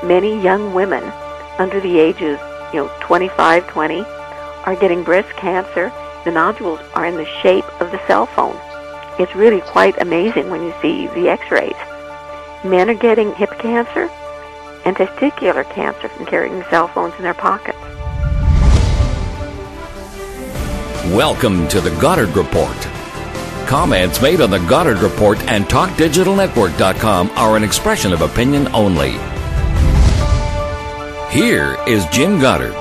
many young women under the ages, 25, 20, are getting breast cancer. The nodules are in the shape of the cell phone. It's really quite amazing when you see the x-rays. Men are getting hip cancer and testicular cancer from carrying cell phones in their pockets. Welcome to the Goddard Report. Comments made on the Goddard Report and TalkDigitalNetwork.com are an expression of opinion only. Here is Jim Goddard.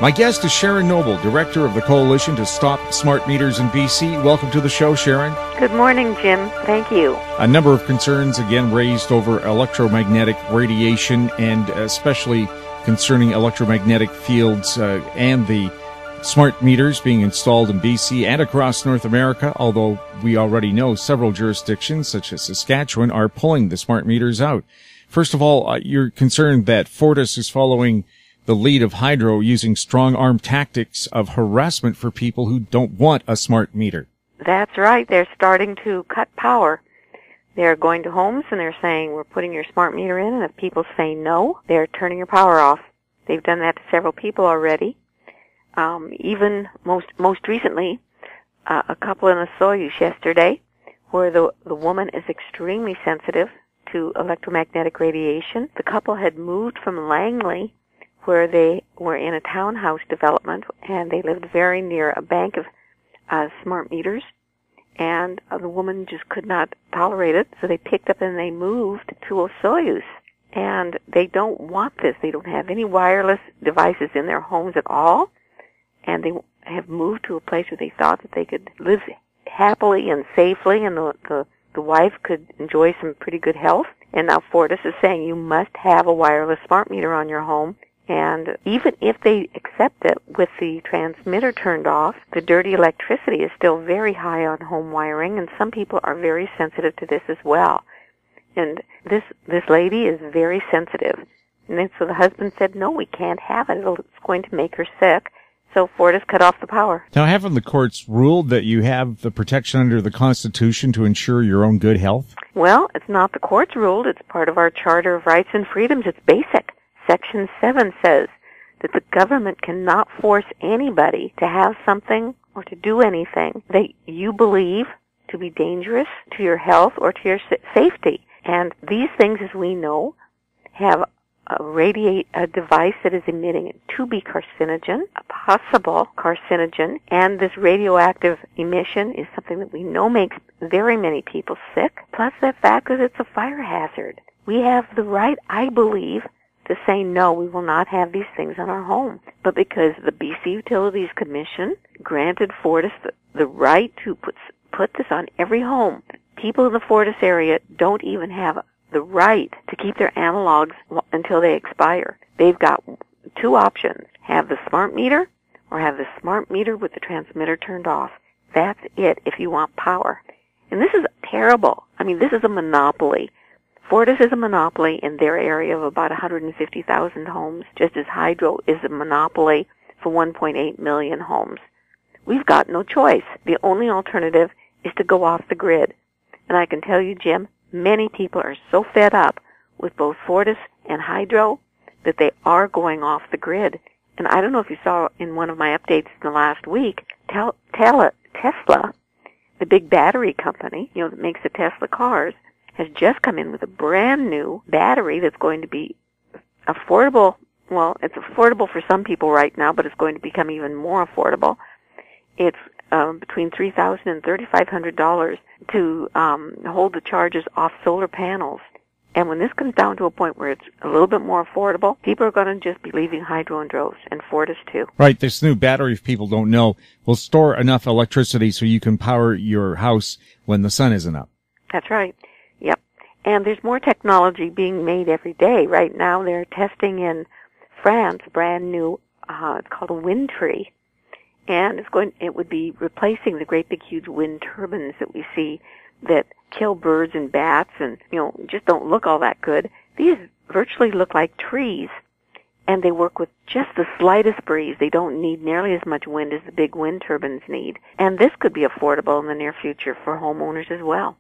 My guest is Sharon Noble, Director of the Coalition to Stop Smart Meters in BC. Welcome to the show, Sharon. Good morning, Jim. Thank you. A number of concerns, again, raised over electromagnetic radiation, and especially concerning electromagnetic fields and the smart meters being installed in BC and across North America, although we already know several jurisdictions, such as Saskatchewan, are pulling the smart meters out. First of all, you're concerned that Fortis is following the lead of Hydro, using strong-arm tactics of harassment for people who don't want a smart meter. That's right. They're starting to cut power. They're going to homes and they're saying, we're putting your smart meter in, and if people say no, they're turning your power off. They've done that to several people already. Even most recently, a couple in a Soyuz yesterday, where the woman is extremely sensitive to electromagnetic radiation. The couple had moved from Langley, where they were in a townhouse development, and they lived very near a bank of smart meters, and the woman just could not tolerate it, so they picked up and they moved to a Soyuz. And they don't want this. They don't have any wireless devices in their homes at all, and they have moved to a place where they thought that they could live happily and safely, and the wife could enjoy some pretty good health. And now Fortis is saying you must have a wireless smart meter on your home. And even if they accept it with the transmitter turned off, the dirty electricity is still very high on home wiring, and some people are very sensitive to this as well. And this lady is very sensitive. And then so the husband said, no, we can't have it. It's going to make her sick. So Fortis cut off the power. Now, haven't the courts ruled that you have the protection under the Constitution to ensure your own good health? Well, it's not the courts ruled. It's part of our Charter of Rights and Freedoms. It's basic. Section 7 says that the government cannot force anybody to have something or to do anything that you believe to be dangerous to your health or to your safety. And these things, as we know, have a device that is emitting a to-be carcinogen, a possible carcinogen, and this radioactive emission is something that we know makes very many people sick, plus the fact that it's a fire hazard. We have the right, I believe, to say, no, we will not have these things on our home. But because the BC Utilities Commission granted Fortis the right to put this on every home, people in the Fortis area don't even have the right to keep their analogs until they expire. They've got two options: have the smart meter or have the smart meter with the transmitter turned off. That's it if you want power. And this is terrible. I mean, this is a monopoly. Fortis is a monopoly in their area of about 150,000 homes, just as Hydro is a monopoly for 1.8 million homes. We've got no choice. The only alternative is to go off the grid. And I can tell you, Jim, many people are so fed up with both Fortis and Hydro that they are going off the grid. And I don't know if you saw in one of my updates in the last week, Tesla, the big battery company, that makes the Tesla cars, has just come in with a brand new battery that's going to be affordable. Well, it's affordable for some people right now, but it's going to become even more affordable. It's between $3,000 and $3,500 to hold the charges off solar panels. And when this comes down to a point where it's a little bit more affordable, people are going to just be leaving Hydro in droves, and Fortis too. Right. This new battery, if people don't know, will store enough electricity so you can power your house when the sun isn't up. That's right. Yep. And there's more technology being made every day. Right now they're testing in France a brand new, it's called a wind tree. And it would be replacing the great big huge wind turbines that we see that kill birds and bats and, just don't look all that good. These virtually look like trees, and they work with just the slightest breeze. They don't need nearly as much wind as the big wind turbines need. And this could be affordable in the near future for homeowners as well.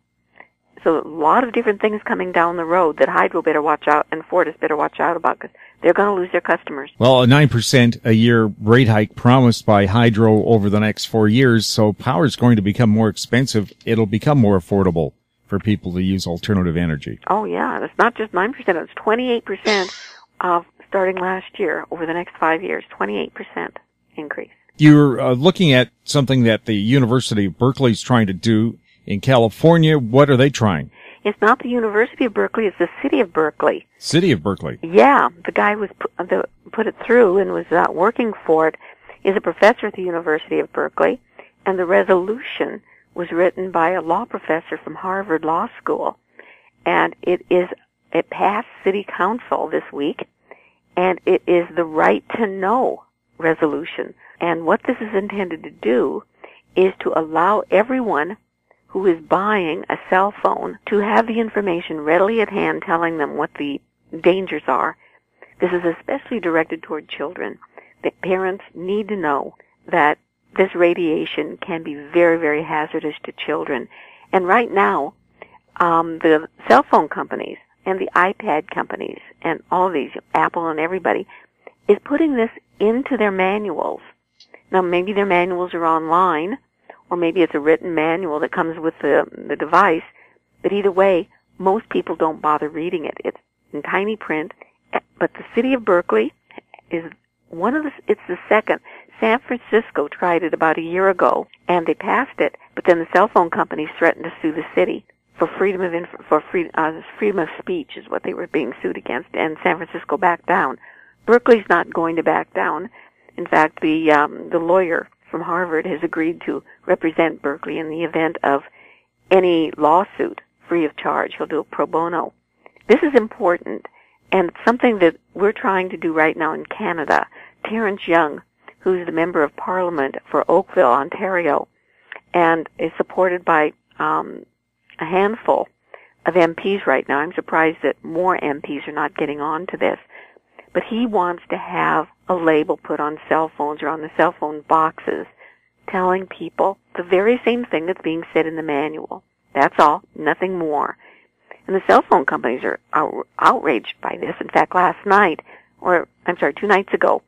So a lot of different things coming down the road that Hydro better watch out and Fortis better watch out about, because they're going to lose their customers. Well, a 9% a year rate hike promised by Hydro over the next 4 years, so power is going to become more expensive. It'll become more affordable for people to use alternative energy. Oh, yeah. It's not just 9%. It's 28% starting last year over the next 5 years. 28% increase. You're looking at something that the University of Berkeley is trying to do in California. What are they trying? It's not the University of Berkeley. It's the City of Berkeley. City of Berkeley. Yeah. The guy who put it through and was working for it is a professor at the University of Berkeley, and the resolution was written by a law professor from Harvard Law School. And it passed City Council this week, and it is the right to know resolution. And what this is intended to do is to allow everyone who is buying a cell phone to have the information readily at hand telling them what the dangers are. This is especially directed toward children. The parents need to know that this radiation can be very, very hazardous to children. And right now, the cell phone companies and the iPad companies and all these, Apple and everybody, is putting this into their manuals. Now, maybe their manuals are online, or maybe it's a written manual that comes with the device, but either way, most people don't bother reading it. It's in tiny print, but the City of Berkeley is it's the second. San Francisco tried it about a year ago, and they passed it, but then the cell phone companies threatened to sue the city for freedom of speech is what they were being sued against, and San Francisco backed down. Berkeley's not going to back down. In fact, the lawyer from Harvard has agreed to represent Berkeley in the event of any lawsuit free of charge. He'll do it pro bono. This is important, and it's something that we're trying to do right now in Canada. Terrence Young, who's the Member of Parliament for Oakville, Ontario, and is supported by a handful of MPs right now. I'm surprised that more MPs are not getting on to this. But he wants to have a label put on cell phones or on the cell phone boxes telling people the very same thing that's being said in the manual. That's all, nothing more. And the cell phone companies are outraged by this. In fact, 2 nights ago,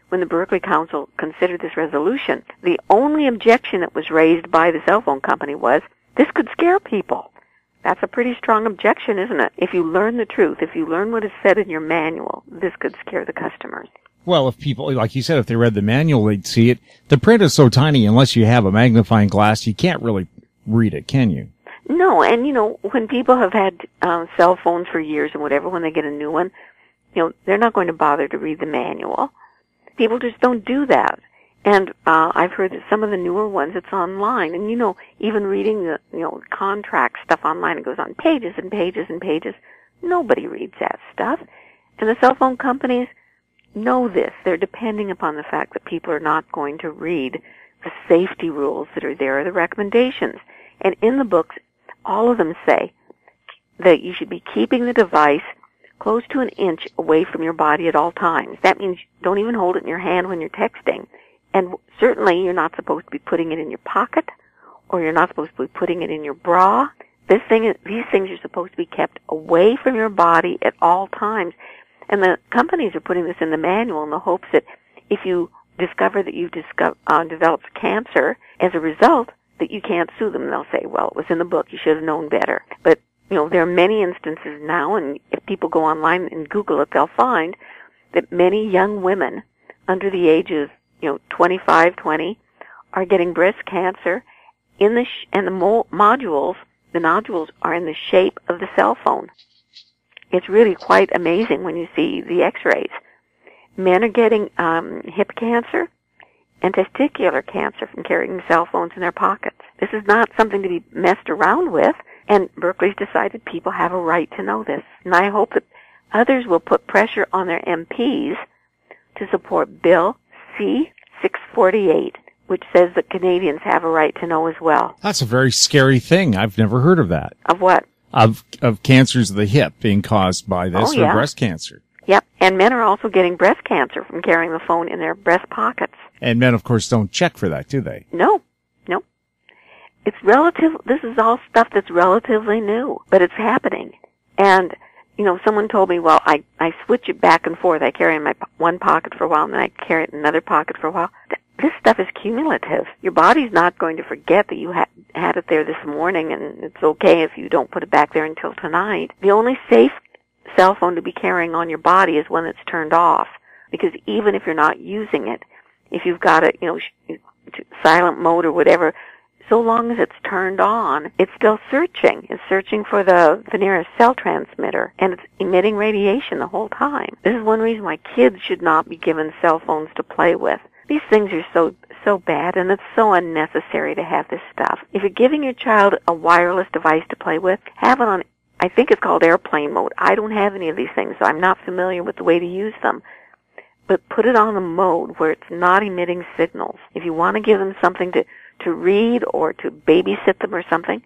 when the Berkeley Council considered this resolution, the only objection that was raised by the cell phone company was, this could scare people. That's a pretty strong objection, isn't it? If you learn the truth, if you learn what is said in your manual, this could scare the customers. Well, if people, like you said, if they read the manual, they'd see it. The print is so tiny, unless you have a magnifying glass, you can't really read it, can you? No, and when people have had cell phones for years and whatever, when they get a new one, they're not going to bother to read the manual. People just don't do that. And I've heard that some of the newer ones, it's online. And, even reading the contract stuff online, it goes on pages and pages and pages. Nobody reads that stuff. And the cell phone companies know this. They're depending upon the fact that people are not going to read the safety rules that are there, the recommendations. And in the books, all of them say that you should be keeping the device close to an inch away from your body at all times. That means don't even hold it in your hand when you're texting. And certainly you're not supposed to be putting it in your pocket, or you're not supposed to be putting it in your bra. These things are supposed to be kept away from your body at all times. And the companies are putting this in the manual in the hopes that if you discover that you've developed cancer as a result, that you can't sue them. They'll say, well, it was in the book, you should have known better. But, there are many instances now, and if people go online and Google it, they'll find that many young women under the ages 25, 20, are getting breast cancer and the nodules are in the shape of the cell phone. It's really quite amazing when you see the x-rays. Men are getting hip cancer and testicular cancer from carrying cell phones in their pockets. This is not something to be messed around with, and Berkeley's decided people have a right to know this. And I hope that others will put pressure on their MPs to support Bill C-648, which says that Canadians have a right to know as well. That's a very scary thing. I've never heard of that. Of what? Of cancers of the hip being caused by this, or breast cancer. Yep, and men are also getting breast cancer from carrying the phone in their breast pockets. And men, of course, don't check for that, do they? No. This is all stuff that's relatively new, but it's happening. And, someone told me, well, I switch it back and forth. I carry it in my one pocket for a while, and then I carry it in another pocket for a while. This stuff is cumulative. Your body's not going to forget that you had it there this morning, and it's okay if you don't put it back there until tonight. The only safe cell phone to be carrying on your body is when it's turned off, because even if you're not using it, if you've got it, silent mode or whatever, so long as it's turned on, it's still searching. It's searching for the nearest cell transmitter, and it's emitting radiation the whole time. This is one reason why kids should not be given cell phones to play with. These things are so bad, and it's so unnecessary to have this stuff. If you're giving your child a wireless device to play with, have it on, I think it's called airplane mode. I don't have any of these things, so I'm not familiar with the way to use them. But put it on the mode where it's not emitting signals. If you want to give them something to read or to babysit them or something,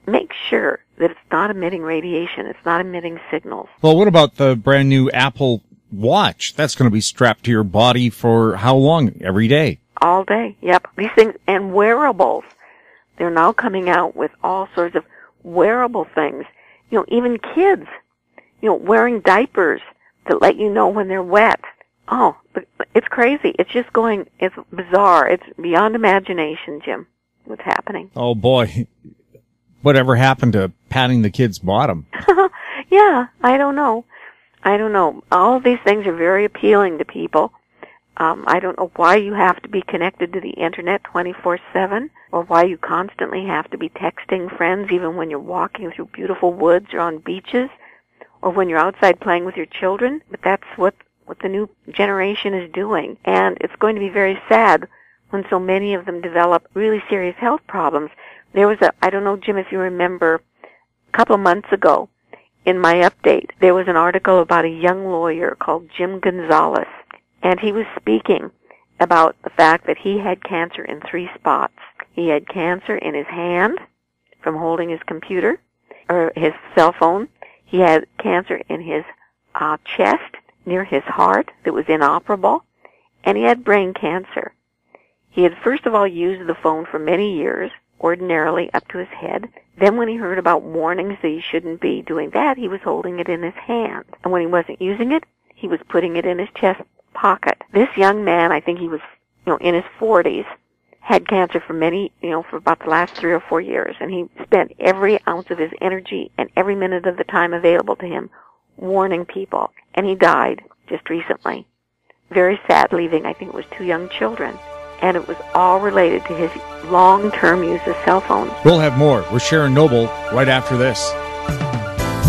make sure that it's not emitting radiation. It's not emitting signals. Well, what about the brand new Apple Watch? That's going to be strapped to your body for how long? Every day? All day, yep. These things, and wearables. They're now coming out with all sorts of wearable things. Even kids, wearing diapers that let you know when they're wet. Oh, it's crazy. It's bizarre. It's beyond imagination, Jim, what's happening. Oh, boy. Whatever happened to patting the kid's bottom? Yeah, I don't know. All of these things are very appealing to people. I don't know why you have to be connected to the Internet 24/7, or why you constantly have to be texting friends even when you're walking through beautiful woods or on beaches, or when you're outside playing with your children. But that's what the new generation is doing. And it's going to be very sad when so many of them develop really serious health problems. There was I don't know, Jim, if you remember, a couple of months ago, in my update, there was an article about a young lawyer called Jim Gonzalez, and he was speaking about the fact that he had cancer in 3 spots. He had cancer in his hand from holding his computer, or his cell phone. He had cancer in his chest, near his heart, that was inoperable, and he had brain cancer. He had first of all used the phone for many years, ordinarily up to his head. Then when he heard about warnings that he shouldn't be doing that, he was holding it in his hand. And when he wasn't using it, he was putting it in his chest pocket. This young man, I think he was, in his 40s, had cancer for for about the last 3 or 4 years, and he spent every ounce of his energy and every minute of the time available to him warning people. And he died just recently. Very sad, leaving, I think it was 2 young children. And it was all related to his long-term use of cell phones. We'll have more with Sharon Noble right after this.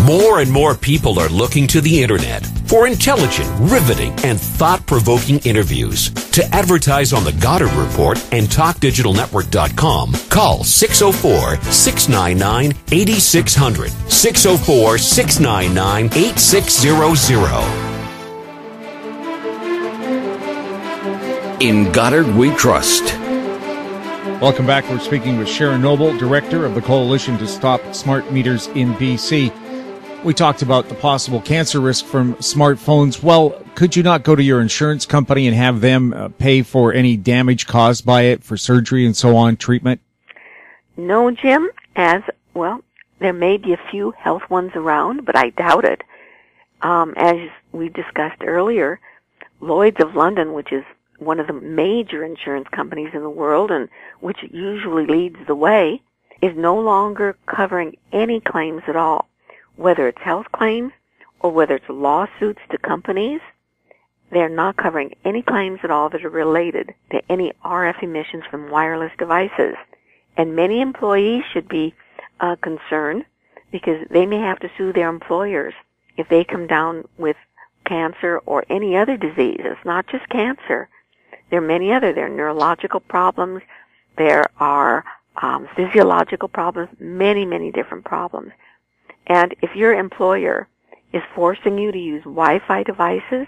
More and more people are looking to the Internet for intelligent, riveting, and thought-provoking interviews. To advertise on the Goddard Report and TalkDigitalNetwork.com, call 604-699-8600, 604-699-8600. In Goddard we trust. Welcome back. We're speaking with Sharon Noble, Director of the Coalition to Stop Smart Meters in BC. We talked about the possible cancer risk from smartphones. Well, could you not go to your insurance company and have them pay for any damage caused by it for surgery and so on, treatment? No, Jim. There may be a few health ones around, but I doubt it. As we discussed earlier, Lloyd's of London, which is one of the major insurance companies in the world and which usually leads the way, is no longer covering any claims at all, whether it's health claims or whether it's lawsuits to companies. They're not covering any claims at all that are related to any RF emissions from wireless devices. And many employees should be concerned because they may have to sue their employers if they come down with cancer or any other disease. It's not just cancer. There are many other. There are neurological problems. There are physiological problems, many, many different problems. And if your employer is forcing you to use Wi-Fi devices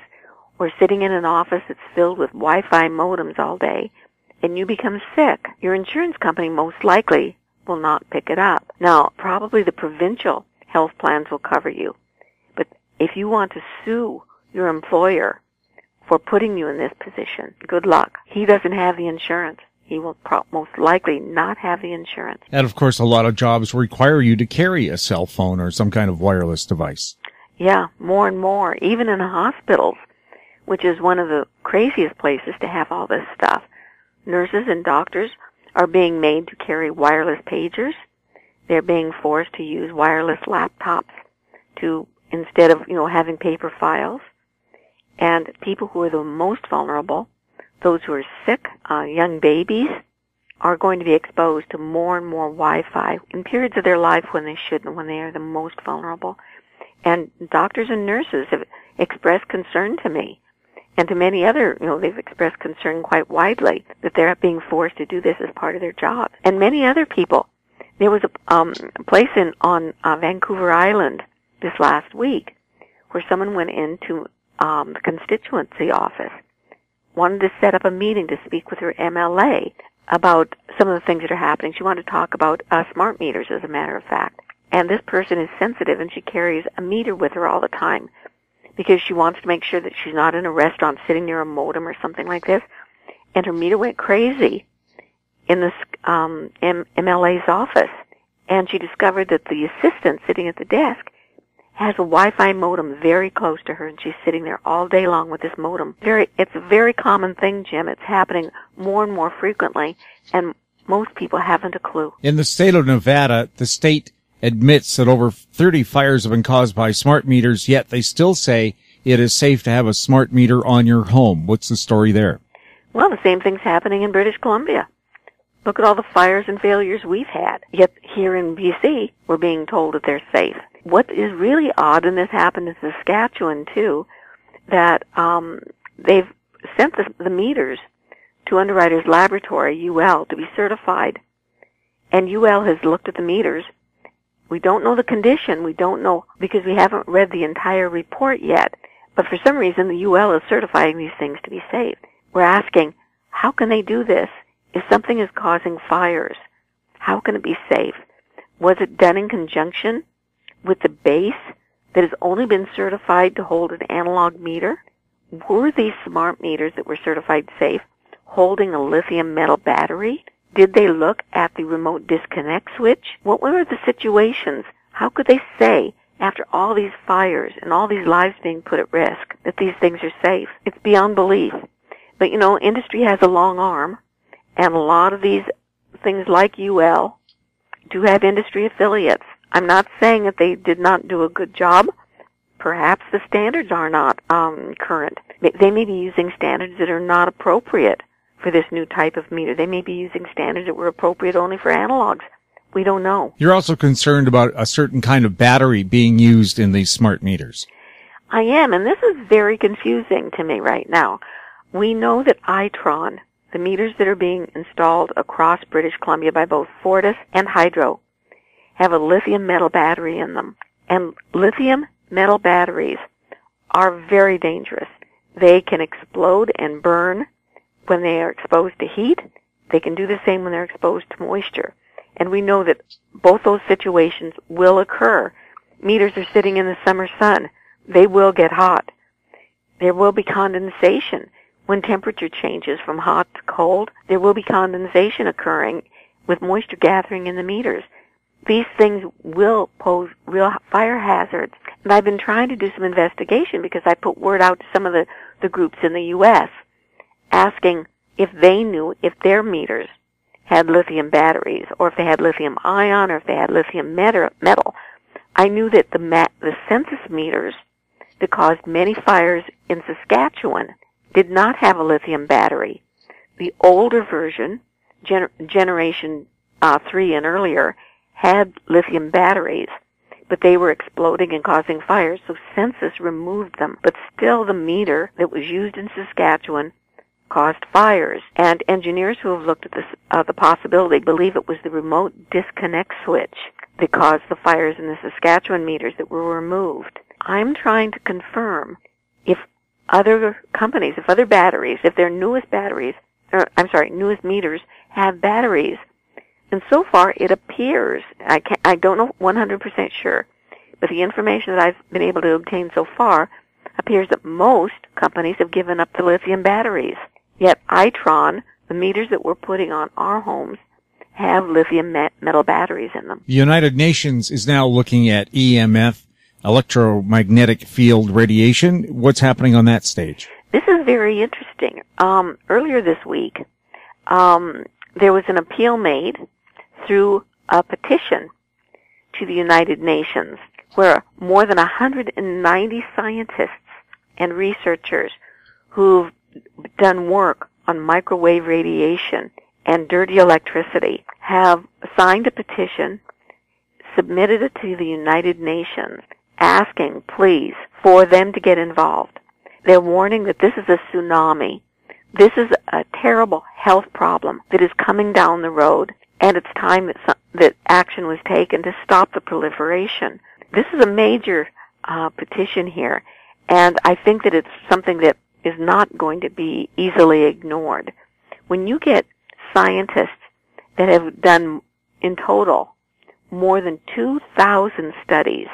or sitting in an office that's filled with Wi-Fi modems all day, and you become sick, your insurance company most likely will not pick it up. Now, probably the provincial health plans will cover you. But if you want to sue your employer for putting you in this position, good luck. He doesn't have the insurance. he will most likely not have the insurance. And of course, a lot of jobs require you to carry a cell phone or some kind of wireless device. Yeah, more and more, even in hospitals, which is one of the craziest places to have all this stuff. Nurses and doctors are being made to carry wireless pagers. They're being forced to use wireless laptops instead of, having paper files. And people who are the most vulnerable, those who are sick, young babies, are going to be exposed to more and more Wi-Fi in periods of their life when they shouldn't, when they are the most vulnerable. And doctors and nurses have expressed concern to me, and to many other, they've expressed concern quite widely that they're being forced to do this as part of their job. And many other people. There was a place on Vancouver Island this last week where someone went into the constituency office, wanted to set up a meeting to speak with her MLA about some of the things that are happening. She wanted to talk about smart meters, as a matter of fact. And this person is sensitive, and she carries a meter with her all the time because she wants to make sure that she's not in a restaurant sitting near a modem or something like this. And her meter went crazy in this MLA's office, and she discovered that the assistant sitting at the desk has a Wi-Fi modem very close to her, and she's sitting there all day long with this modem. It's a very common thing, Jim. It's happening more and more frequently, and most people haven't a clue. In the state of Nevada, the state admits that over 30 fires have been caused by smart meters, yet they still say it is safe to have a smart meter on your home. What's the story there? Well, the same thing's happening in British Columbia. Look at all the fires and failures we've had. Yet here in BC, we're being told that they're safe. What is really odd, and this happened in Saskatchewan too, that they've sent the meters to Underwriters Laboratory, UL, to be certified. And UL has looked at the meters. We don't know the condition. We don't know because we haven't read the entire report yet. But for some reason, the UL is certifying these things to be safe. We're asking, how can they do this? If something is causing fires, how can it be safe? Was it done in conjunction with the base that has only been certified to hold an analog meter? Were these smart meters that were certified safe holding a lithium metal battery? Did they look at the remote disconnect switch? What were the situations? How could they say, after all these fires and all these lives being put at risk, that these things are safe? It's beyond belief. But, industry has a long arm, and a lot of these things like UL do have industry affiliates. I'm not saying that they did not do a good job. Perhaps the standards are not current. They may be using standards that are not appropriate for this new type of meter. They may be using standards that were appropriate only for analogs. We don't know. You're also concerned about a certain kind of battery being used in these smart meters. I am, and this is very confusing to me right now. We know that Itron, the meters that are being installed across British Columbia by both Fortis and Hydro, have a lithium metal battery in them. And lithium metal batteries are very dangerous. They can explode and burn when they are exposed to heat. They can do the same when they're exposed to moisture. And we know that both those situations will occur. Meters are sitting in the summer sun. They will get hot. There will be condensation. When temperature changes from hot to cold, there will be condensation occurring with moisture gathering in the meters. These things will pose real fire hazards. And I've been trying to do some investigation because I put word out to some of the groups in the U.S. asking if they knew if their meters had lithium batteries or if they had lithium ion or if they had lithium metal. I knew that the census meters that caused many fires in Saskatchewan did not have a lithium battery. The older version, generation 3 and earlier, had lithium batteries, but they were exploding and causing fires, so census removed them. But still the meter that was used in Saskatchewan caused fires, and engineers who have looked at the possibility believe it was the remote disconnect switch that caused the fires in the Saskatchewan meters that were removed. I'm trying to confirm if other companies, if other batteries, if their newest meters have batteries. And so far it appears, I don't know 100% sure, but the information that I've been able to obtain so far appears that most companies have given up the lithium batteries. Yet Itron, The meters that we're putting on our homes have lithium metal batteries in them. The United Nations is now looking at EMF, electromagnetic field radiation. What's happening on that stage? This is very interesting. Earlier this week, there was an appeal made through a petition to the United Nations where more than 190 scientists and researchers who've done work on microwave radiation and dirty electricity have signed a petition, submitted it to the United Nations, asking, please, for them to get involved. They're warning that this is a tsunami. This is a terrible health problem that is coming down the road, and it's time that action was taken to stop the proliferation. This is a major petition here, and I think that it's something that is not going to be easily ignored. When you get scientists that have done, in total, more than 2,000 studies,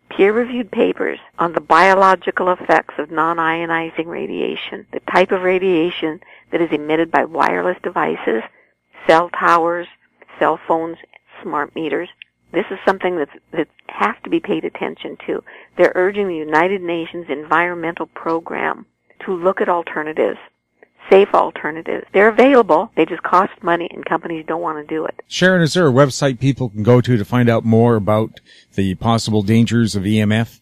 peer-reviewed papers on the biological effects of non-ionizing radiation, the type of radiation that is emitted by wireless devices, cell towers, cell phones, smart meters. This is something that has to be paid attention to. They're urging the United Nations Environmental Program to look at alternatives, safe alternatives. They're available. They just cost money, and companies don't want to do it. Sharon, is there a website people can go to find out more about the possible dangers of EMF?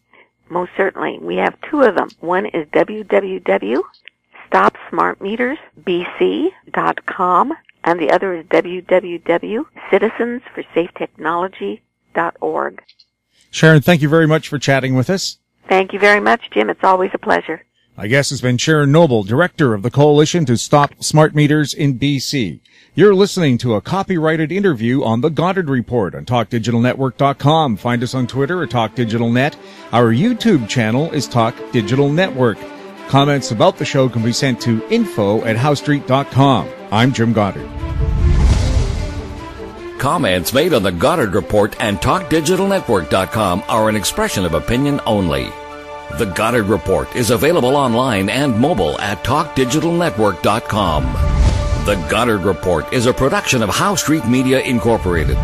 Most certainly. We have two of them. One is www.stopsmartmetersbc.com, and the other is www.citizensforsafetechnology.org. Sharon, thank you very much for chatting with us. Thank you very much, Jim. It's always a pleasure. My guest has been Sharon Noble, Director of the Coalition to Stop Smart Meters in BC. You're listening to a copyrighted interview on The Goddard Report on TalkDigitalNetwork.com. Find us on Twitter at TalkDigitalNet. Our YouTube channel is Talk Digital Network. Comments about the show can be sent to info@HowStreet.com. I'm Jim Goddard. Comments made on The Goddard Report and TalkDigitalNetwork.com are an expression of opinion only. The Goddard Report is available online and mobile at TalkDigitalNetwork.com. The Goddard Report is a production of How Street Media Incorporated.